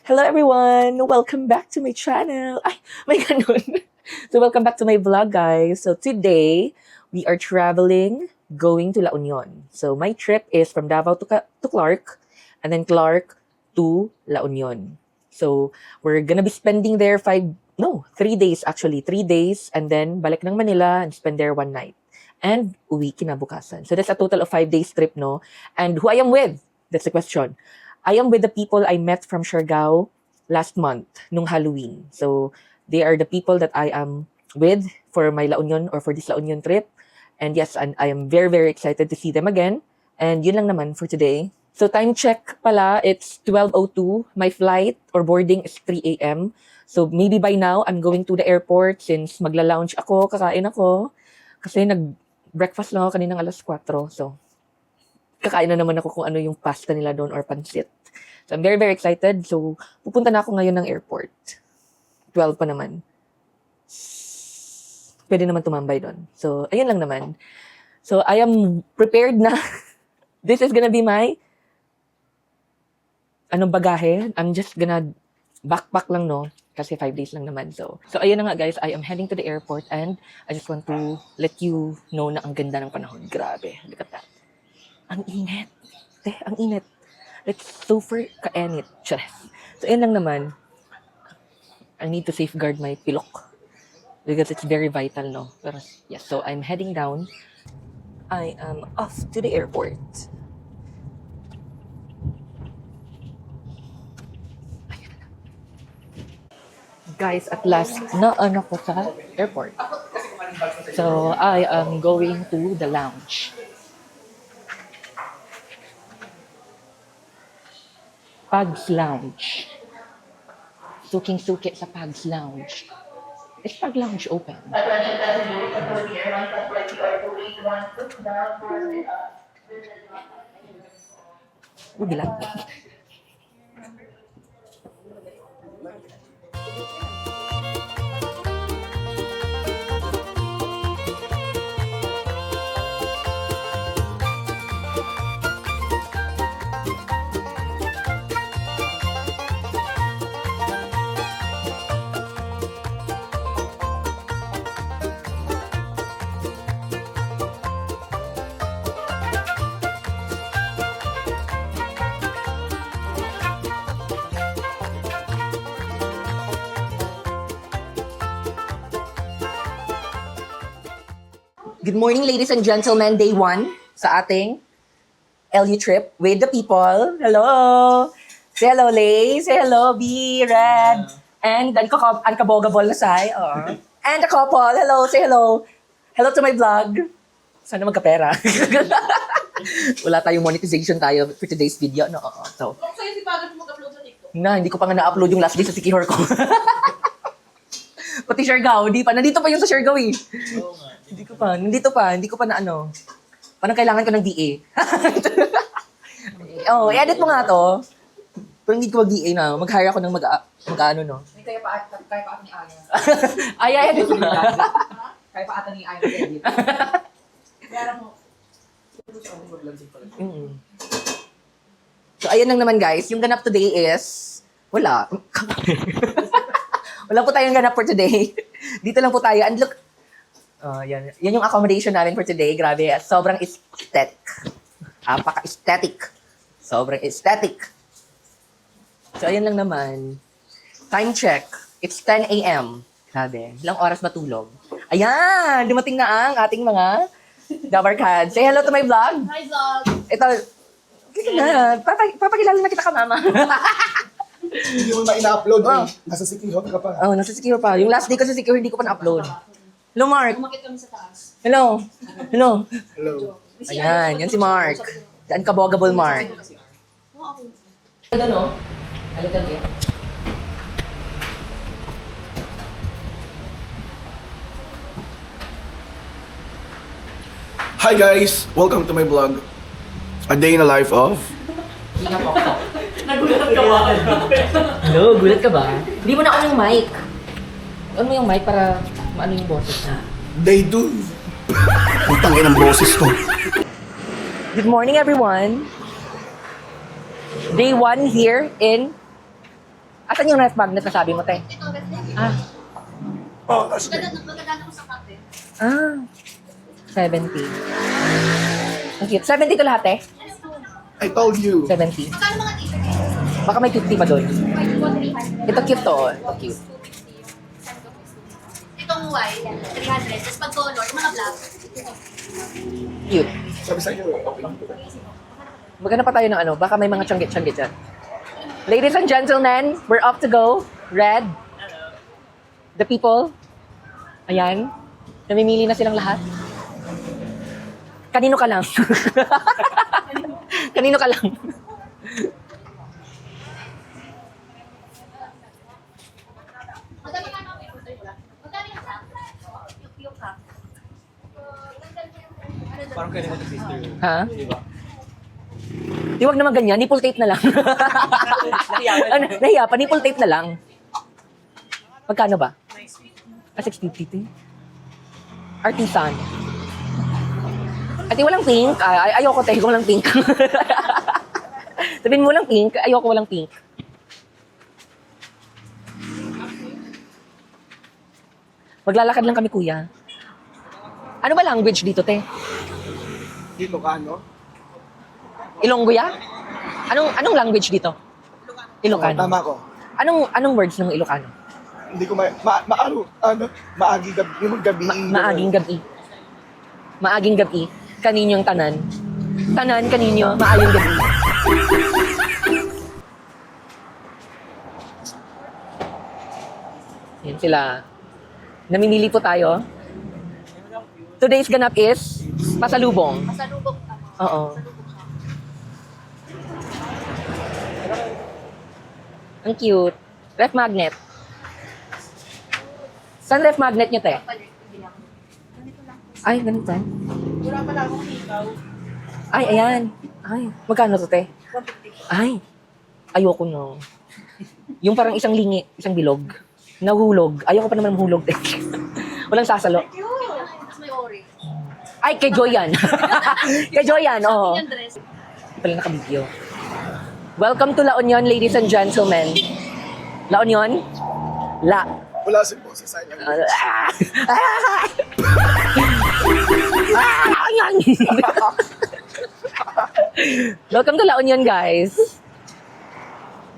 Hello everyone! Welcome back to my channel! Ay, may ganun. So welcome back to my vlog, guys. So today, we are traveling, going to La Union. So my trip is from Davao to Clark, and then Clark to La Union. So we're gonna be spending there 3 days actually. 3 days, and then balik ng Manila and spend there 1 night. And uwi kinabukasan. So that's a total of 5 days trip, no? And who I am with? That's the question. I am with the people I met from Siargao last month, nung Halloween. So, they are the people that I am with for my La Union or for this La Union trip. And yes, and I am very, very excited to see them again. And yun lang naman for today. So, time check pala, it's 12:02. My flight or boarding is 3 a.m. So, maybe by now, I'm going to the airport since magla-lounge ako, kakain ako. Kasi nag-breakfast lang ako kaninang alas 4. So, kakain na naman ako kung ano yung pasta nila doon or pansit. So, I'm very, very excited. So, pupunta na ako ngayon ng airport. 12 pa naman. Pwede naman tumambay doon. So, ayun lang naman. So, I am prepared na. This is gonna be my bagahe. I'm just gonna backpack lang, no? Kasi 5 days lang naman. So, ayun na nga, guys. I am heading to the airport and I just want to let you know na ang ganda ng panahon. Grabe. Look at that. Ang init. Ang init. It's super ka-enit. So, yun lang naman. I need to safeguard my pilok. Because it's very vital, no? Pero, yes, so I'm heading down. I am off to the airport. Ayun na. Guys, at last, naano ko sa airport. So, I am going to the lounge. Pags Lounge. Suking-suki sa Pags Lounge. Is Pag Lounge open? Bilang. Good morning, ladies and gentlemen. Day 1 sa ating LU trip with the people. Hello! Say hello, Lay. Say hello, B, Red. And kabogable na say. And the couple. Hello, say hello. Hello to my vlog. Sana magkapera. Wala tayong monetization tayo for today's video. No, so. Kung sa'yo si Pagod mo mag-upload sa TikTok? Hindi ko pa nga na-upload yung last day sa Sikihor ko. Pati Siargao, di pa. Nandito pa yung sa Siargao eh. Oo nga. Hindi ko pa na ano. Parang kailangan ko ng DA. I-edit mo nga to. Pero hindi ko mag-DA na. Mag-hire ako ng mag-ano, no? May kaya pa ata ni Aya. Ay, edit mo. Kaya pa ata ni Aya mag-edit. Kaya mo. So, ayun lang naman, guys. Yung ganap today is wala. Wala po tayong ganap for today. Dito lang po tayo. And look, yan yung accommodation namin for today. Grabe, sobrang aesthetic. Apaka-aesthetic. Sobrang aesthetic. So, ayun lang naman. Time check. It's 10 a.m. Grabe, ilang oras matulog. Ayan, dumating na ang ating mga Dabarkads. Say hello to my vlog. Hi, Zog! Ito, sige na. Papakilala na kita ka, mama. Hindi mo na ina-upload eh. Nasa Sikihor ka pa. Nasa Sikihor pa. Yung last day ko sa Sikihor, hindi ko pa na-upload. Hello, Mark. Umakit kami sa taas. Hello. Hello. Ayan, yan si Mark. The unkabogable Mark. Ano? A little bit. Hi guys! Welcome to my vlog. A day in the life of... Nagulat ka ba? Hello, gulat ka ba? Hindi mo na on yung mic. On mo yung mic para maano yung boses na. Day 2. Putang ina ng boses ko. Good morning, everyone. Day 1 here in Asan yung ref magnet na sabi mo, te? Ito, Wesley. Ah, Oh, that's Maganda ko sa kape. 70. Ang cute. 70 to lahat, eh? I told you. 70. Magkano mga t-shirt? Baka may 50 pa doon. White po, 300. Ito cute to. Ito cute. Itong white, 300. Tapos pag color, yung mga black. Cute. Sabi sa inyo, okay. Maganda pa tayo ng ano. Baka may mga tiyangge-tiyangge dyan. Ladies and gentlemen, we're off to go. Red. The people. Ayan. Namimili na silang lahat. Kanino ka lang? Kanino ka lang? Magkano nga namin? Magkano yung cup? Yung cup. Parang kaya naman sister. Ha? Di ba? Di wag naman ganyan. Nipple tape na lang. Ano, nahiya pa. Nipple tape na lang. Magkano ba? 650. Artisan. Ate, walang pink. Ayoko tayo kung walang pink. Sabihin mo walang pink. Ayoko walang pink. Maglalakad lang kami, kuya. Ano ba language dito, te? Dito ka, no? Ilonggo ya? Anong language dito? Ilocano. Tama ko. Anong words ng Ilocano? Hindi ko maagi gabi, yung gabi. Maaging gabi. Maaging gabi. Kaninyong tanan. Tanan, kaninyo, maayong gabi. Yan sila. Namimili po tayo. Today's ganap is pasalubong. Masalubong ka. Oo. Ang cute. Ref magnet. Saan ref magnet nyo, te? Ay, ganito. Wala pala akong ikaw. Ay, ayan. Ay, magkano to, te? Ay, ayoko no. Yung parang isang lingi, isang bilog. Nahulog. Ayoko pa naman mahulog, te. Walang sasalo. Tapos may orange. Ay, kay Joy yan. Kay Joy yan, oo. Yung dress. Pala nakabidyo. Welcome to La Union, ladies and gentlemen. La Union? La. Wala si boses sa inyo. Welcome to La Union, guys.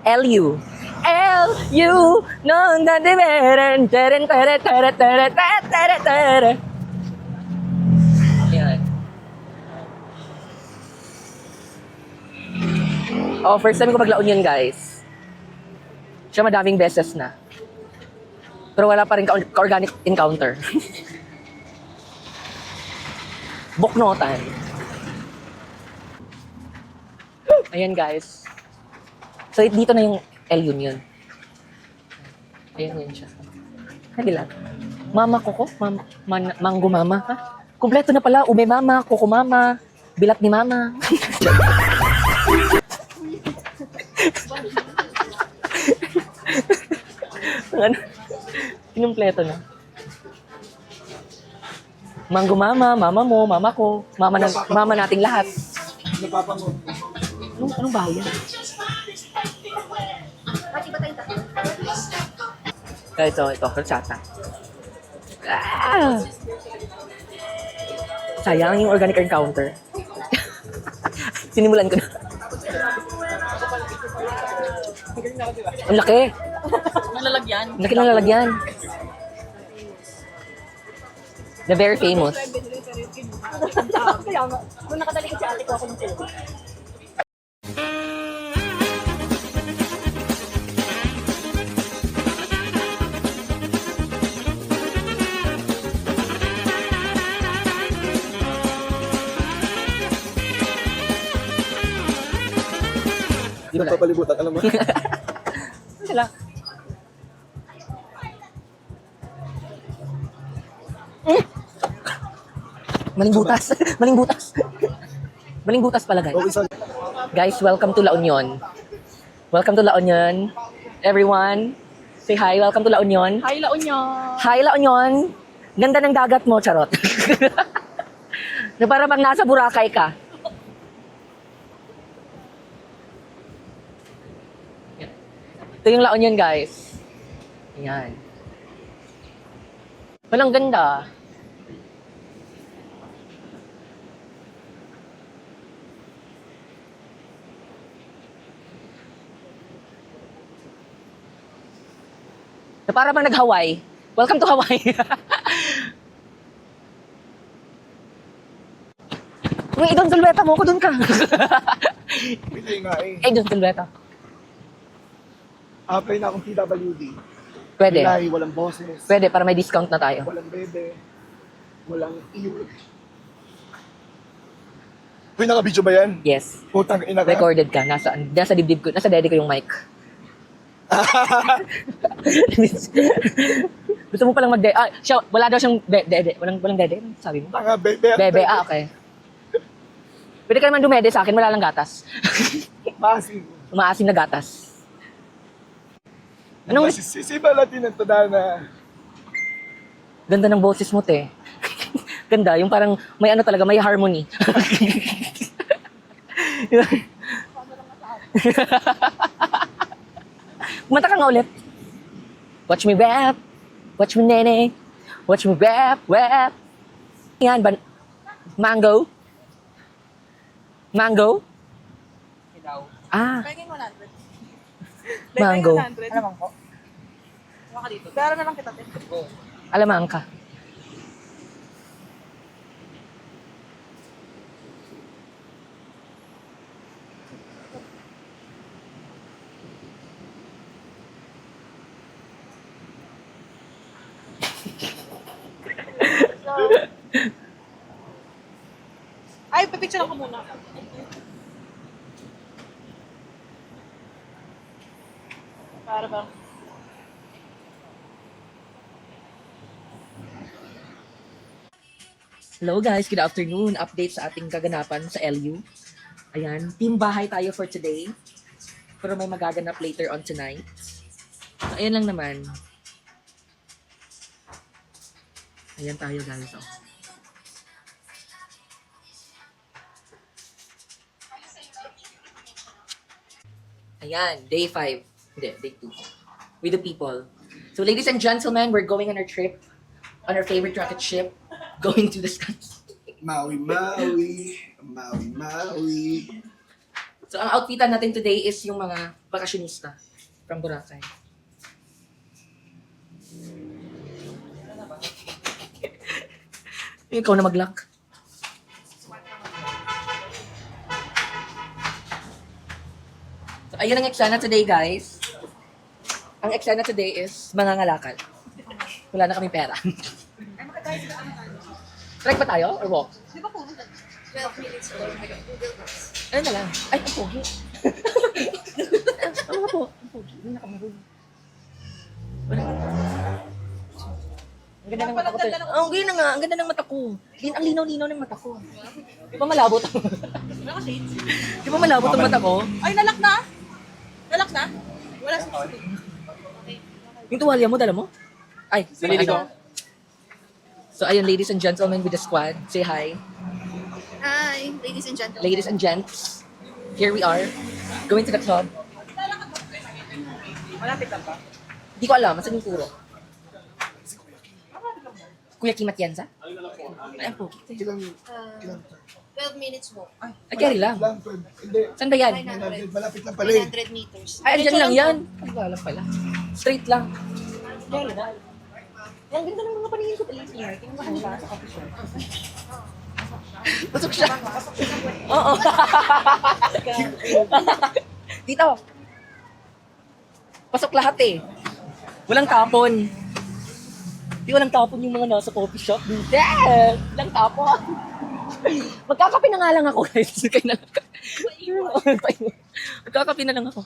LU. LU. No, na de veren. Teren, tere, tere, tere, tere, tere, tere. Ayan. Oh, first time ko mag-La Union, guys. Siya madaming beses na. Pero wala pa rin ka-organic encounter. Buknotan. Ayan, guys. So, dito na yung L Union. Ayan yun siya. Kabila. Mama Coco? Mango Mama? Ha? Kompleto na pala. Ume Mama, Coco Mama, Bilat ni Mama. Ano? Kinumpleto na. Mango Mama, Mama mo, Mama ko, Mama nating lahat. Napapango. Anong bahay yan? Pati ba tayong tatlo? Ito, kalsata. Ah! Sayang yung organic encounter. Sinimulan ko na. Ang laki. Nalalagyan. Ang laki ng lalagyan. The very famous. Kaya nga, nung nakatalikod si ate ko ako ng tulog. Hindi na papalibutan, alam mo. Sila. Maling butas. Maling butas. Maling butas pala, guys. Okay, sorry. Guys, welcome to La Union. Welcome to La Union. Everyone, say hi. Welcome to La Union. Hi, La Union. Hi, La Union. Ganda ng dagat mo, charot. Na para bang nasa Boracay ka. Ito yung La Union, guys. Ayan. Walang ganda. Na para bang nag-Hawaii. Welcome to Hawaii. Uy, doon, Dulweta mo ko, doon ka. Pilay nga eh. Ay, doon, Dulweta. Apply na akong PWD. Pwede. Pilay, walang boses. Pwede, para may discount na tayo. Walang bebe. Walang iyo. Uy, naka-video ba yan? Yes. Putang ina ka. Recorded ka. Nasa dibdib ko. Nasa dede ko yung mic. Gusto mo palang mag-dede. Ah, siya, wala daw siyang dede. Walang dede. Sabi mo? Tanga, bebe. Bebe, okay. Pwede ka naman dumede sa akin. Wala lang gatas. Masin. Umaasim na gatas. Anong Sisiba natin ang tadana. ganda ng boses mo, te? Ganda. Yung parang may ano talaga, may harmony. Kumanta ka nga ulit. Watch me rap. Watch me nene. Watch me rap, rap. Yan, mango. Mango? Ah, Paging 100. mango. Alam ko. Maka dito. Pero na lang kita, te. Alamang ka. Ay, pipicture ako muna. Para bang? Hello guys, good afternoon. Update sa ating kaganapan sa LU. Ayan, team bahay tayo for today. Pero may magaganap later on tonight. So, ayan lang naman. Ayan tayo guys. Oh. Ayan, day 5. Hindi, day 2. With the people. So ladies and gentlemen, we're going on our trip. On our favorite rocket ship. Going to the skies. Maui, Maui. Maui, Maui. So ang outfitan natin today is yung mga bakasyonista from Boracay. Ikaw na mag-lock. So ayun ang eksena today, guys. Ang eksena today is mangangalakal. Wala na kaming pera. Trek ba tayo or walk? Di ba kung 12 minutes or Google Maps? Ano na lang? Ay, ang pogi. Ano nga po? Ang pogi. Hindi na kamaroon. Ang ganda ng mata ko. Oh, ang ganda nga. Ang ganda ng mata ko. Ang linaw-linaw ng mata ko. Di ba malabo to? Di ba malabo tong mata ko? Ay, nalak na? Nalak na? Wala sa Yung tuwalya mo, dala mo? Ay, naliligo. So, ayun, ladies and gentlemen with the squad. Say hi. Hi, ladies and gentlemen. Ladies and gents, here we are. Going to the club. Malapit lang ba? Hindi ko alam. Masan yung turo? Kuya Kim Atienza? Ay, ang pogi. Ilang, 12 minutes walk. Ay, carry lang. lang, 12. Hindi. Saan ba yan? 900, malapit lang pala eh. 900 meters. Ay, andyan lang yan. Ay, wala pala. Straight lang. Ang ganda ng mga paningin ko pala. Tingnan mo ba sa coffee shop? Pasok siya. Oo. Dito. Pasok lahat eh. Walang tapon. Di walang tapon yung mga nasa coffee shop. Dito. Walang tapon. Magkakape na nga lang ako guys. Kaya na lang. Magkakape na lang ako.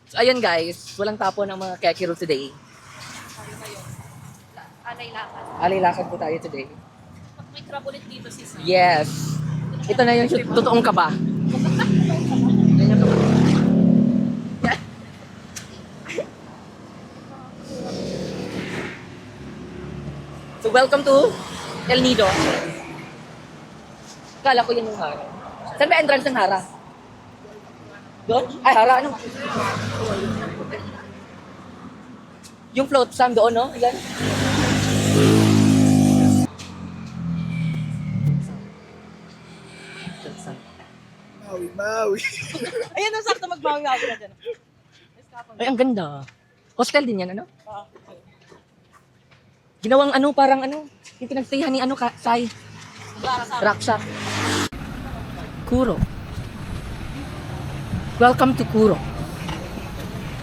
So ayan guys, walang tapon ang mga kekiro today. Alay lakad. Alay lakad po tayo today. May crab ulit dito sis. Yes. Ito na yung totoong kaba. Yan yung kaba. So welcome to El Nido. Kala ko yun yung Hara. Saan ba entrance ng Hara? Doon? Ay, Hara, ano? Yung float sam doon, no? Ayan. Maui. Ayan na, sakto magbawi-bawi na dyan. Ay, ang ganda. Hostel din yan, ano? Ginawang ano, parang ano, yung pinagstayhan ni ano, Sai. Raksa. Kuro. Welcome to Kuro.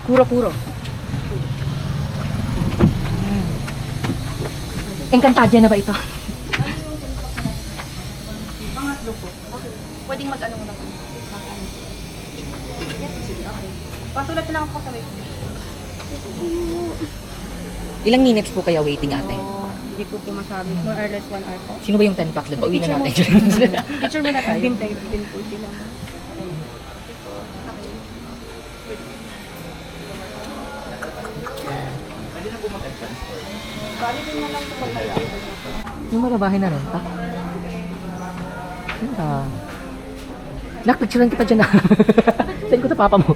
Kuro. Encantadia na ba ito? Pwedeng mag-ano mo na. Pasulat lang ako sa waiting. Ilang minutes po kaya waiting ate? Hindi ko po masabi. More or less 1 hour po. Sino ba yung 10 packs doon? Pauwi na natin. Picture mo na tayo. Bintay din po sila. Yung marabahin na renta? Ganda. Nakpicturean kita dyan na. Send ko to papa mo.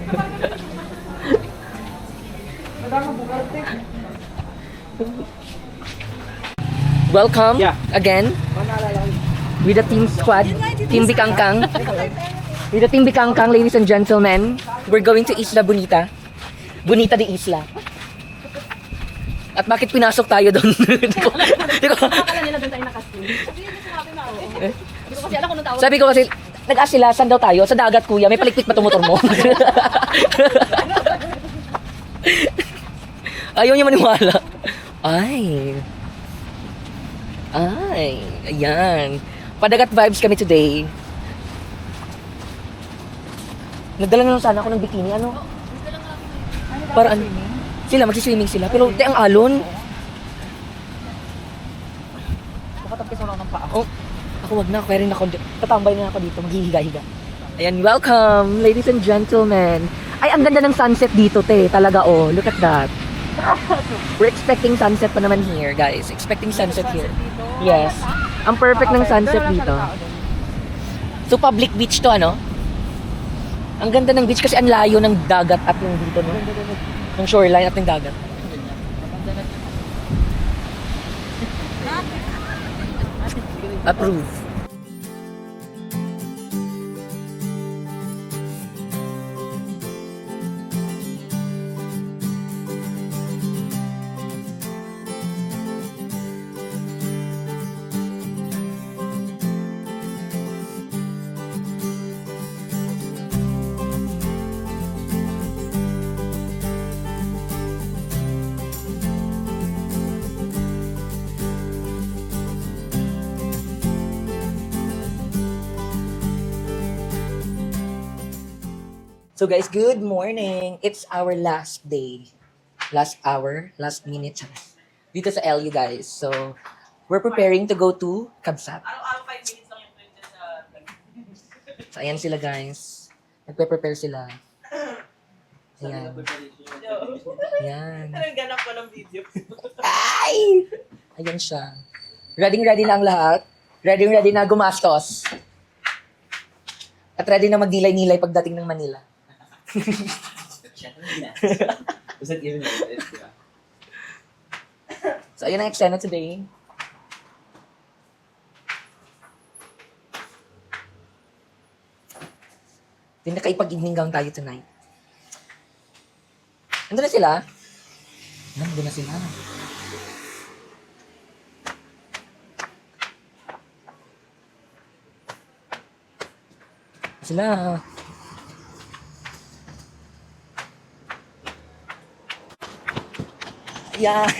Welcome again with the team squad, Team Bikangkang. With the Team Bikangkang, ladies and gentlemen, we're going to Isla Bonita. Bonita de Isla. At bakit pinasok tayo doon? Akala nila doon tayo nakaskin. Hindi ko kasi alam kung anong tawag. Sabi ko kasi, nag-ask sila, saan daw tayo? Sa dagat, kuya. May palikpik pa itong motor mo. Ayaw niya maniwala. Ay, ayan. Padagat vibes kami today. Nagdala na lang sana ako ng bikini, ano? Para ano? Sila, magsiswimming sila. Pero, ang alon. Nakatapos mo lang ng paa. Oh, ako wag na. Kaya rin ako, tatambay na ako dito. Maghihiga-higa. Ayan, welcome, ladies and gentlemen. Ay, ang ganda ng sunset dito, te. Talaga, oh. Look at that. We're expecting sunset pa naman here, guys. Expecting sunset here. Yes. Ang perfect ng sunset dito. So, public beach to, ano? Ang ganda ng beach kasi ang layo ng dagat at yung dito, no? Ng shoreline at ng dagat. Approve. So guys, good morning. It's our last day. Last hour, last minute. Dito sa LU, guys. So, we're preparing to go to Kabsat. Araw-araw 5 minutes lang yung print sa... So, ayan sila, guys. Nagpe-prepare sila. Ayan. Ayan. Parang ganap ko ng video. Ay! Ayan siya. Ready na ang lahat. Ready na gumastos. At ready na magnilay-nilay pagdating ng Manila. So, ayun ang eksena today. Pinakaipag-evening gown tayo tonight. Nandun na sila? Nandun na sila. Sila. Yan.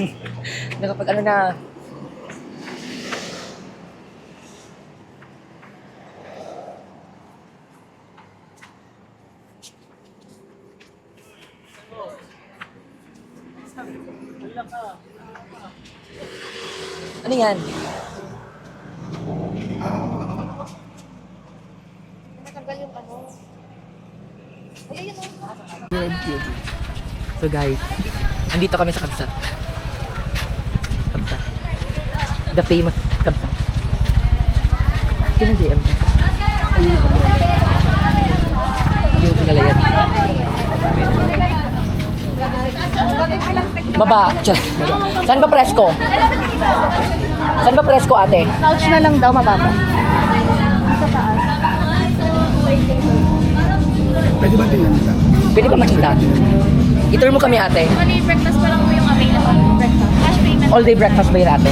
Nakapag ano na. Ano yan? Natanggal yung ano. Ay, ayun o. So guys, andito kami sa Kabsat. Kabsat. The famous Kabsat. Sino JM? Yung pinalayan. Baba. Saan ba presko? Saan ba presko, ate? Couch na lang daw, mababa. Pwede ba tingnan nila? Pwede ba makita? I-turn mo kami, ate. Mali, breakfast pa lang po yung available. Breakfast. Cash payment. All day breakfast ba yun, ate?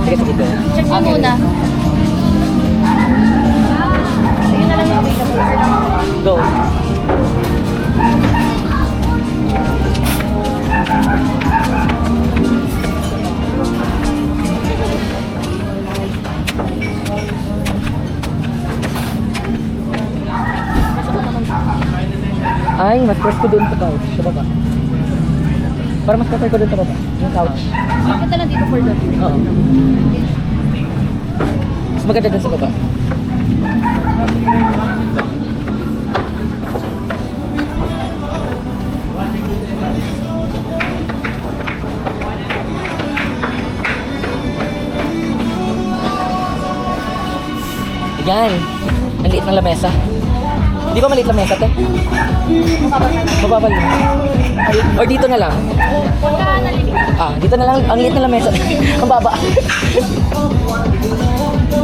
Sige, sige, sige. Check mo muna. Yun na lang yung available. Go. Ay, mas presko doon sa couch. Sa baba. Para mas prefer ko doon sa baba. Yung couch. Punta lang dito for the view. Oo. Mas maganda doon sa baba. Yan. Ang liit ng lamesa. Di ba maliit lamesa, te? Mababal na. Or dito na lang. Pagka nalimit. Dito na lang. Ang liit na lamesa. Ang baba.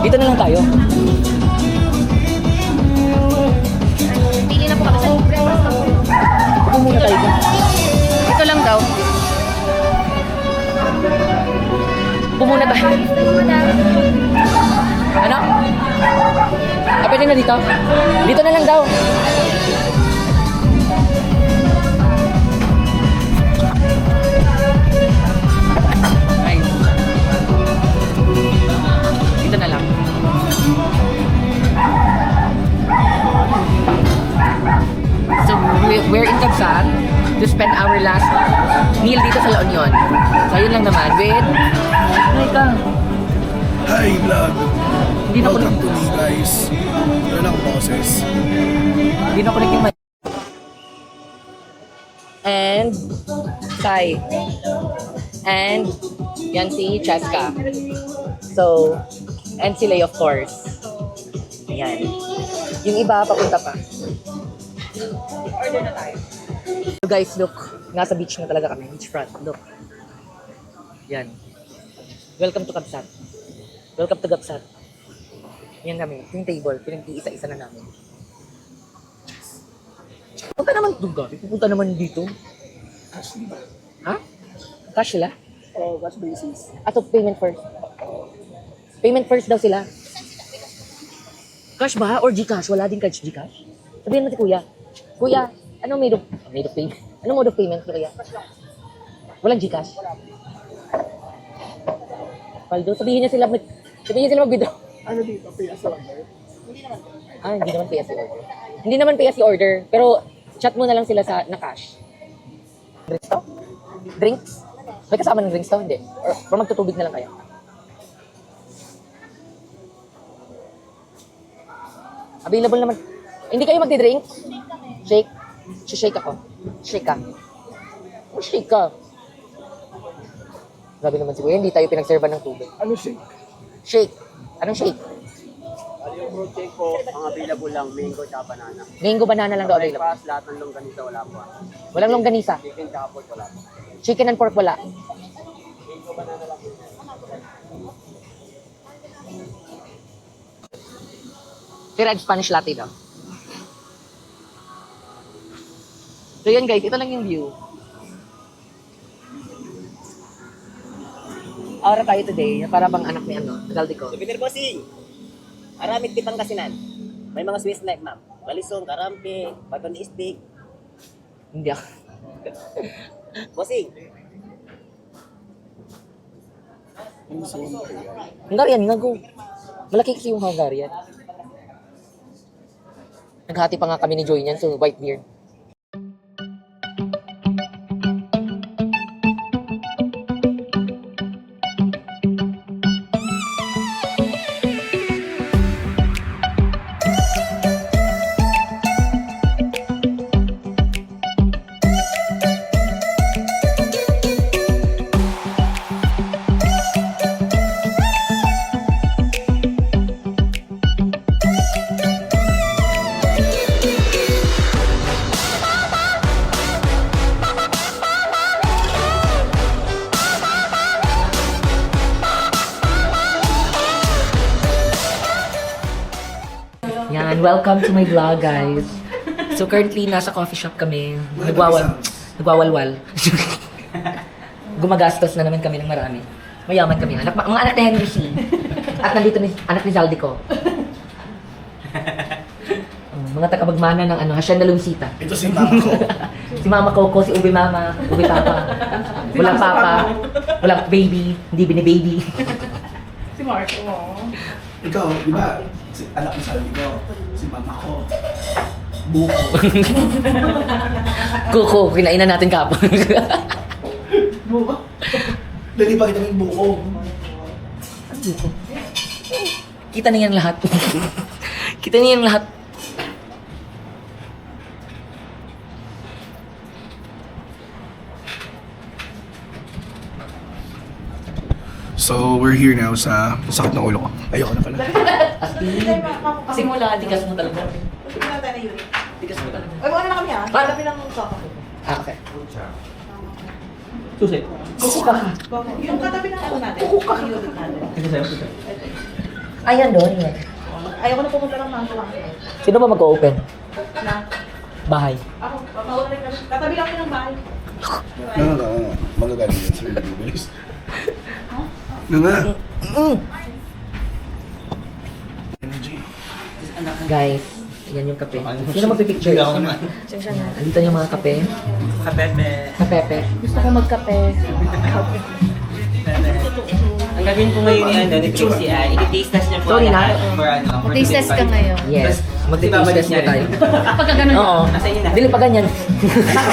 Dito na lang tayo. Pili na po kami sa breakfast na po. Upo muna tayo. Ito lang daw. Upo muna tayo. Ano? Pwede na dito? Dito na lang daw. Ay. Dito na lang. So, we're in Kabsat to spend our last meal dito sa La Union. So, yun lang naman. With... Ay ka. Hi, vlog! Hindi na ko Welcome to me, guys. Yan ang boses. Hindi na ko naging may... And... Sai. And... Yan si Cheska. So... And si Lay, of course. Ayan. Yung iba, papunta pa. Order na tayo. So guys, look. Nasa beach na talaga kami. Beachfront. Look. Yan. Welcome to Kabsat. Welcome to Kabsat. Yan kami. Yung table. Pinag-iisa-isa na namin. Punta naman doon ka. Pupunta naman dito. Cash ba? Ha? Cash sila? Oh, cash basis. Ato, payment first. Payment first daw sila. Cash ba? Or Gcash? Wala din cash Gcash? Sabihin mo si Kuya. Kuya, ano made of payment? Ano mode of payment, Kuya? Walang Gcash? Paldo, sabihin niya sila mag-withdraw. Ano dito? PS order? Hindi naman PSC order. Hindi naman PSC order, pero chat mo na lang sila na cash. Drinks to? Drinks? May kasama ng drinks to? Hindi. Or magtutubig na lang kayo. Available naman. Hindi kayo magdi-drink? Shake? Shake ako. Shake ka. Shake ka. Grabe naman si Kuya, hindi tayo pinagserban ng tubig. Ano shake? Shake. Anong shake? Yung fruit shake po, ang available lang, mango at banana. Mango banana lang daw available. Breakfast, lahat ng longganisa wala po. Walang longganisa. Chicken tsaka pork wala po. Chicken and pork wala. Si Red Spanish Latte daw. So yun guys, ito lang yung view. Aura tayo today, para bang anak ni Galdico. Souvenir bossing! Aramid kitang kasinan. May mga Swiss knife, ma'am. Balisong, karampi, baton stick. Hindi ako. Bossing! Hungarian nga go. Malaki kasi yung Hungarian. Naghati pa nga kami ni Joy niyan, so white beard. Ayan, welcome to my vlog, guys. So currently, nasa coffee shop kami. Nagwawalwal. Gumagastos na naman kami ng marami. Mayaman kami. Mga anak ni Henry C. At nandito anak ni Zaldico. Mga taga-magmana ng Hacienda Luisita. Ito si mama ko. Si Mama Coco, si Ube Mama, Ube Papa. Walang papa, walang baby, hindi bini-baby. Si Marco mo. Ikaw, di ba? Anak ni Salvi ko. Si mama ko. Buko. Coco, kinainan natin kapon. Buko. Dali pa kita ng buko. Kita niyan lahat. Kita niyan lahat. So, we're here now sa sakit ng ulo ko. Ayoko na pala. Simula, tigas mo talaga. Tingnan tayo na Yuri. Tigas mo talaga. Ay, ano na kami ha? Hanapin ng sofa. Okay. Susi. Kuko ka. Yung katabi ng ano natin. Yung unit natin. Ayan doon. Yan. Ayoko na pumunta ng manto lang. Sino ba mag-open? Na. Bahay. Ako, mauna rin kami. Katabi lang kami ng bahay. No. Magagaling yan sa bilis. Nga. Energy. Guys, yan yung kape. Sino magpipicture? Andito yung mga kape. Kapepe. Gusto ko magkape. Ang gagawin ko ngayon ni Trixie ay i-taste test niya po. Sorry na. For Taste test ka ngayon. Yes. Mag-taste test na tayo. Pagka ganun. Oo. Nasa inyo na. Dili pa ganyan.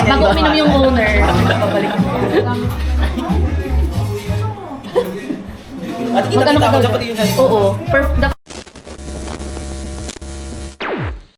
Bago uminom yung owner. Babalik. At kita-kita ko siya pati yun. Oo.